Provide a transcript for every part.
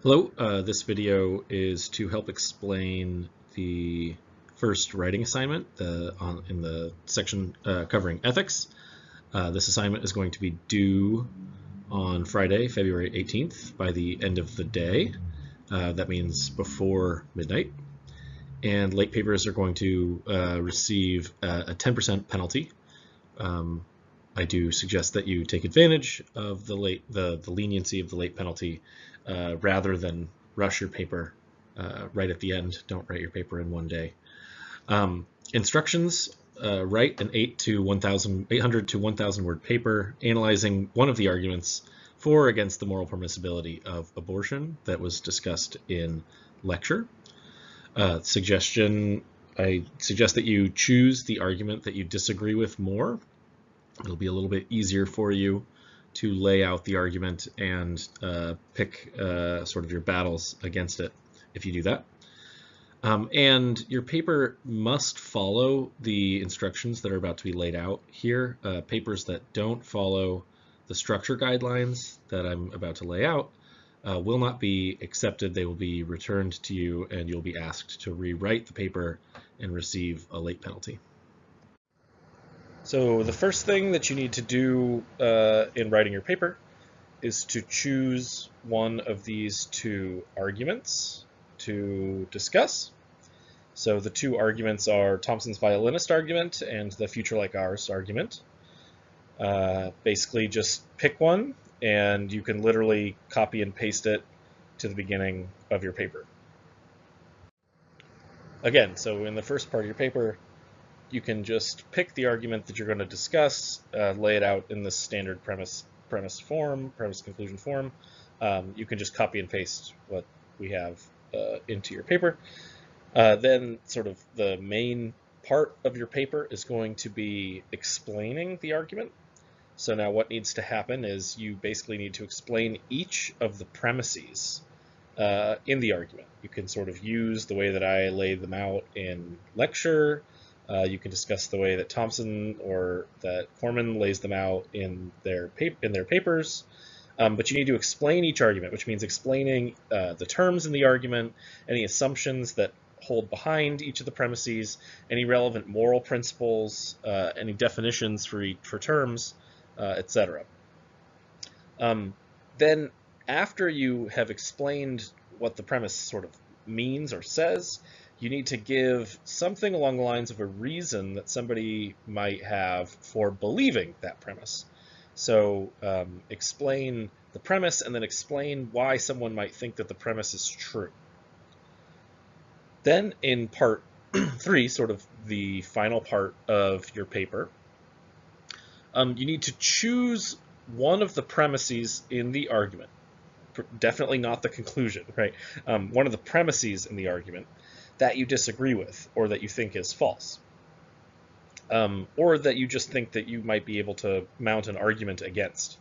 Hello, this video is to help explain the first writing assignment in the section covering ethics. This assignment is going to be due on Friday, February 18th by the end of the day. That means before midnight. And late papers are going to receive a 10% penalty. I do suggest that you take advantage of the leniency of the late penalty rather than rush your paper right at the end. Don't write your paper in one day. Instructions: write an 800 to 1,000 word paper analyzing one of the arguments for or against the moral permissibility of abortion that was discussed in lecture. I suggest that you choose the argument that you disagree with more. It'll be a little bit easier for you to lay out the argument and pick sort of your battles against it if you do that. And your paper must follow the instructions that are about to be laid out here. Papers that don't follow the structure guidelines that I'm about to lay out will not be accepted. They will be returned to you, and you'll be asked to rewrite the paper and receive a late penalty. So the first thing that you need to do in writing your paper is to choose one of these two arguments to discuss. So the two arguments are Thompson's violinist argument and the future like ours argument. Basically just pick one, and you can literally copy and paste it to the beginning of your paper. Again, so in the first part of your paper, you can just pick the argument that you're going to discuss, lay it out in the standard premise conclusion form. You can just copy and paste what we have into your paper. Then sort of the main part of your paper is going to be explaining the argument. So now what needs to happen is you basically need to explain each of the premises in the argument. You can sort of use the way that I laid them out in lecture. You can discuss the way that Thompson or that Corman lays them out in their papers. But you need to explain each argument, which means explaining the terms in the argument, any assumptions that hold behind each of the premises, any relevant moral principles, any definitions for terms, etc. Then after you have explained what the premise sort of means or says, you need to give something along the lines of a reason that somebody might have for believing that premise. So explain the premise and then explain why someone might think that the premise is true. Then in part 3, sort of the final part of your paper, you need to choose one of the premises in the argument. Definitely not the conclusion, right? One of the premises in the argument that you disagree with or that you think is false. Or that you just think that you might be able to mount an argument against.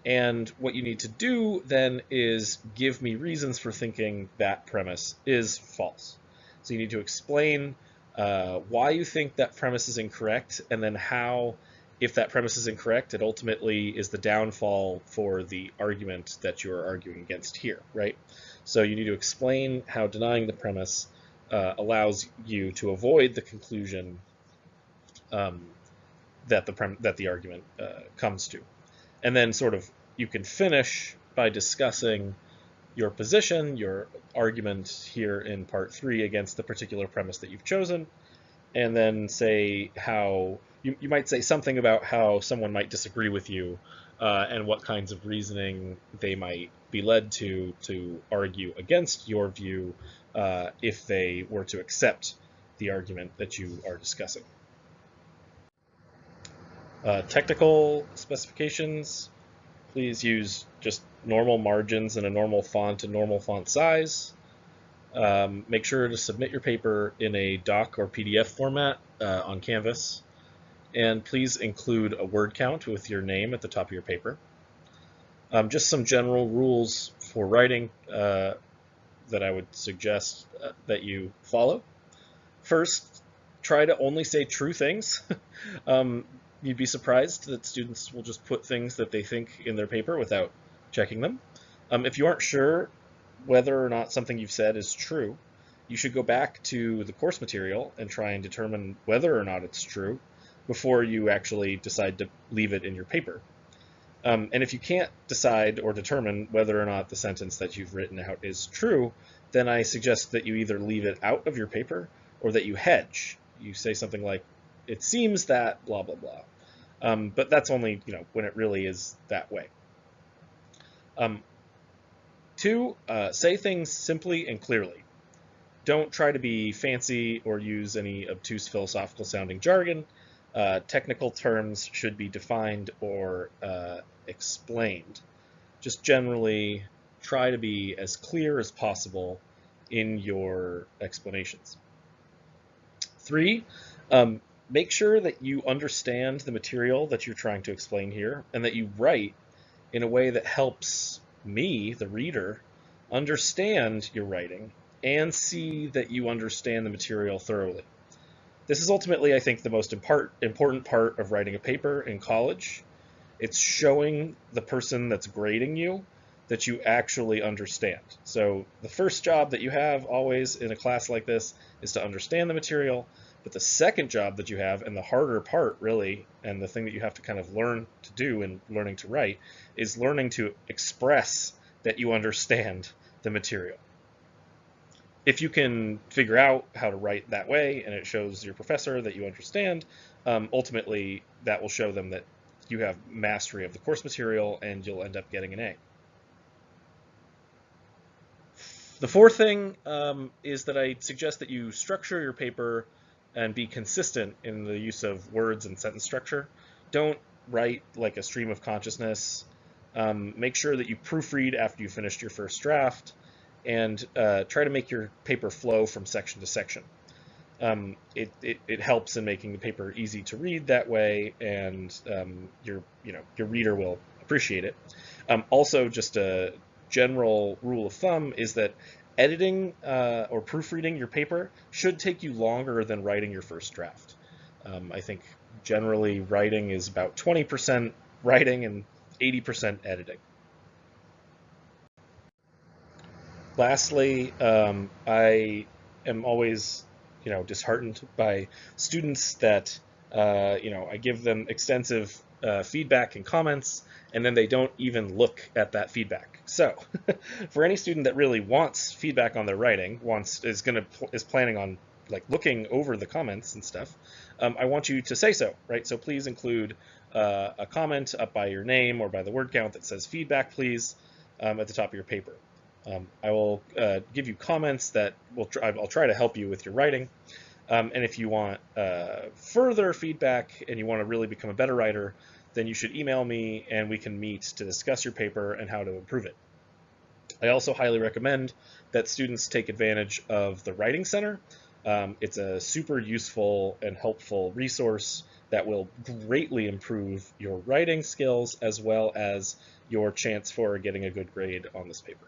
And what you need to do then is give me reasons for thinking that premise is false. So you need to explain why you think that premise is incorrect, and then how, if that premise is incorrect, it ultimately is the downfall for the argument that you're arguing against here, right? So you need to explain how denying the premise allows you to avoid the conclusion that the argument comes to. And then sort of you can finish by discussing your position, your argument here in part 3 against the particular premise that you've chosen, and then say how you might say something about how someone might disagree with you and what kinds of reasoning they might be led to argue against your view if they were to accept the argument that you are discussing. Technical specifications: please use just normal margins and a normal font and normal font size. Make sure to submit your paper in a doc or PDF format on Canvas. And please include a word count with your name at the top of your paper. Just some general rules for writing that I would suggest that you follow. First, try to only say true things. You'd be surprised that students will just put things that they think in their paper without checking them. If you aren't sure whether or not something you've said is true, you should go back to the course material and try and determine whether or not it's true before you actually decide to leave it in your paper. And if you can't decide or determine whether or not the sentence that you've written out is true, then I suggest that you either leave it out of your paper or that you hedge. You say something like, it seems that blah, blah, blah. But that's only, when it really is that way. 2, say things simply and clearly. Don't try to be fancy or use any obtuse philosophical sounding jargon. Technical terms should be defined or explained. Just generally try to be as clear as possible in your explanations. 3, make sure that you understand the material that you're trying to explain here and that you write in a way that helps me, the reader, understand your writing and see that you understand the material thoroughly. This is ultimately, I think, the most important part of writing a paper in college. It's showing the person that's grading you that you actually understand. So the first job that you have always in a class like this is to understand the material. But the second job that you have, and the harder part really, and the thing that you have to kind of learn to do in learning to write, is learning to express that you understand the material. If you can figure out how to write that way and it shows your professor that you understand, ultimately that will show them that you have mastery of the course material and you'll end up getting an A. The fourth thing is that I suggest that you structure your paper and be consistent in the use of words and sentence structure. Don't write like a stream of consciousness. Make sure that you proofread after you finished your first draft, and try to make your paper flow from section to section. It helps in making the paper easy to read that way, and your reader will appreciate it. Also, just a general rule of thumb is that editing or proofreading your paper should take you longer than writing your first draft. I think generally writing is about 20% writing and 80% editing. Lastly, I am always, disheartened by students that, I give them extensive feedback and comments, and then they don't even look at that feedback. So, for any student that really wants feedback on their writing, is planning on looking over the comments and stuff, I want you to say so, right? So please include a comment up by your name or by the word count that says feedback, please, at the top of your paper. I will give you comments that I'll try to help you with your writing. And if you want further feedback and you want to really become a better writer, then you should email me and we can meet to discuss your paper and how to improve it. I also highly recommend that students take advantage of the Writing Center. It's a super useful and helpful resource that will greatly improve your writing skills as well as your chance for getting a good grade on this paper.